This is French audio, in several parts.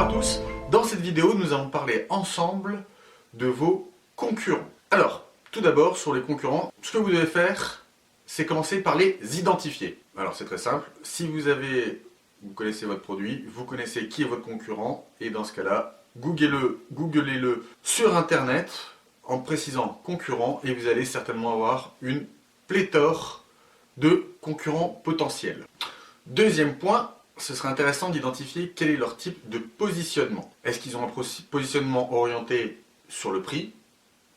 à tous, dans cette vidéo nous allons parler ensemble de vos concurrents. Alors, tout d'abord sur les concurrents, ce que vous devez faire, c'est commencer par les identifier. Alors c'est très simple, si vous connaissez votre produit, vous connaissez qui est votre concurrent, et dans ce cas-là, googlez-le sur internet en précisant concurrent, et vous allez certainement avoir une pléthore de concurrents potentiels. Deuxième point, ce serait intéressant d'identifier quel est leur type de positionnement. Est-ce qu'ils ont un positionnement orienté sur le prix,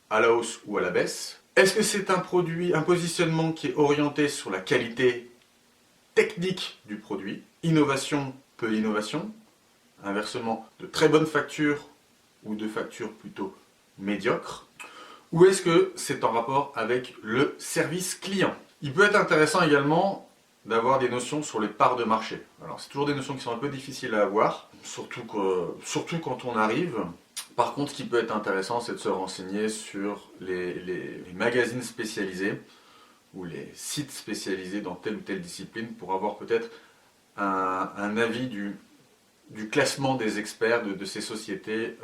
à la hausse ou à la baisse? Est-ce que c'est un positionnement qui est orienté sur la qualité technique du produit, innovation, peu innovation, inversement, de très bonnes factures ou de factures plutôt médiocres? Ou est-ce que c'est en rapport avec le service client? Il peut être intéressant également d'avoir des notions sur les parts de marché. Alors c'est toujours des notions qui sont un peu difficiles à avoir, surtout quand on arrive. Par contre, ce qui peut être intéressant, c'est de se renseigner sur les magazines spécialisés ou les sites spécialisés dans telle ou telle discipline pour avoir peut-être un avis du classement des experts de ces sociétés,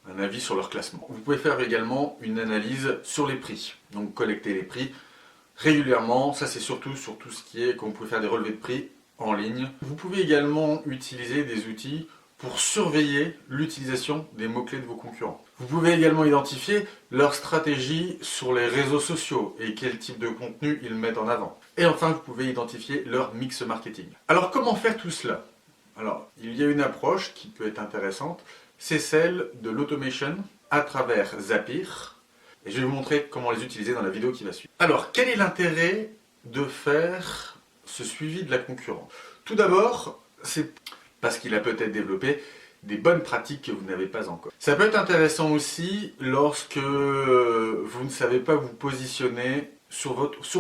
un avis sur leur classement. Vous pouvez faire également une analyse sur les prix, donc collecter les prix régulièrement. Ça c'est surtout sur tout ce qui est, quand vous pouvez faire des relevés de prix en ligne. Vous pouvez également utiliser des outils pour surveiller l'utilisation des mots-clés de vos concurrents. Vous pouvez également identifier leur stratégie sur les réseaux sociaux et quel type de contenu ils mettent en avant. Et enfin, vous pouvez identifier leur mix marketing. Alors comment faire tout cela? Alors, il y a une approche qui peut être intéressante, c'est celle de l'automation à travers Zapier. Et je vais vous montrer comment les utiliser dans la vidéo qui va suivre. Alors, quel est l'intérêt de faire ce suivi de la concurrence? Tout d'abord, c'est parce qu'il a peut-être développé des bonnes pratiques que vous n'avez pas encore. Ça peut être intéressant aussi lorsque vous ne savez pas vous positionner sur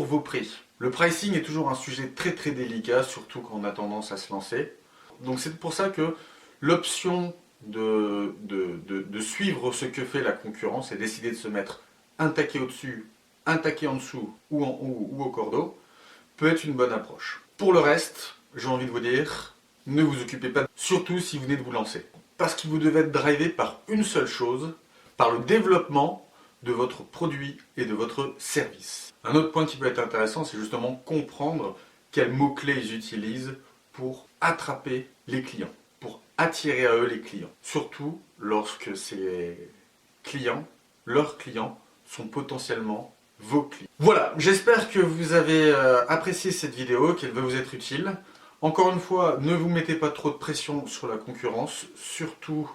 vos prix. Le pricing est toujours un sujet très très délicat, surtout quand on a tendance à se lancer. Donc c'est pour ça que l'option de suivre ce que fait la concurrence et décider de se mettre un taquet au-dessus, un taquet en dessous ou en haut ou au cordeau peut être une bonne approche. Pour le reste, j'ai envie de vous dire, ne vous occupez pas, surtout si vous venez de vous lancer. Parce que vous devez être drivé par une seule chose, par le développement de votre produit et de votre service. Un autre point qui peut être intéressant, c'est justement comprendre quels mots-clés ils utilisent pour attraper les clients, pour attirer à eux les clients. Surtout lorsque ces clients, leurs clients, sont potentiellement vos clients. Voilà, j'espère que vous avez apprécié cette vidéo, qu'elle va vous être utile. Encore une fois, ne vous mettez pas trop de pression sur la concurrence, surtout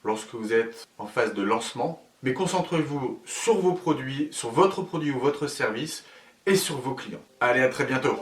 lorsque vous êtes en phase de lancement. Mais concentrez-vous sur vos produits, sur votre produit ou votre service et sur vos clients. Allez, à très bientôt!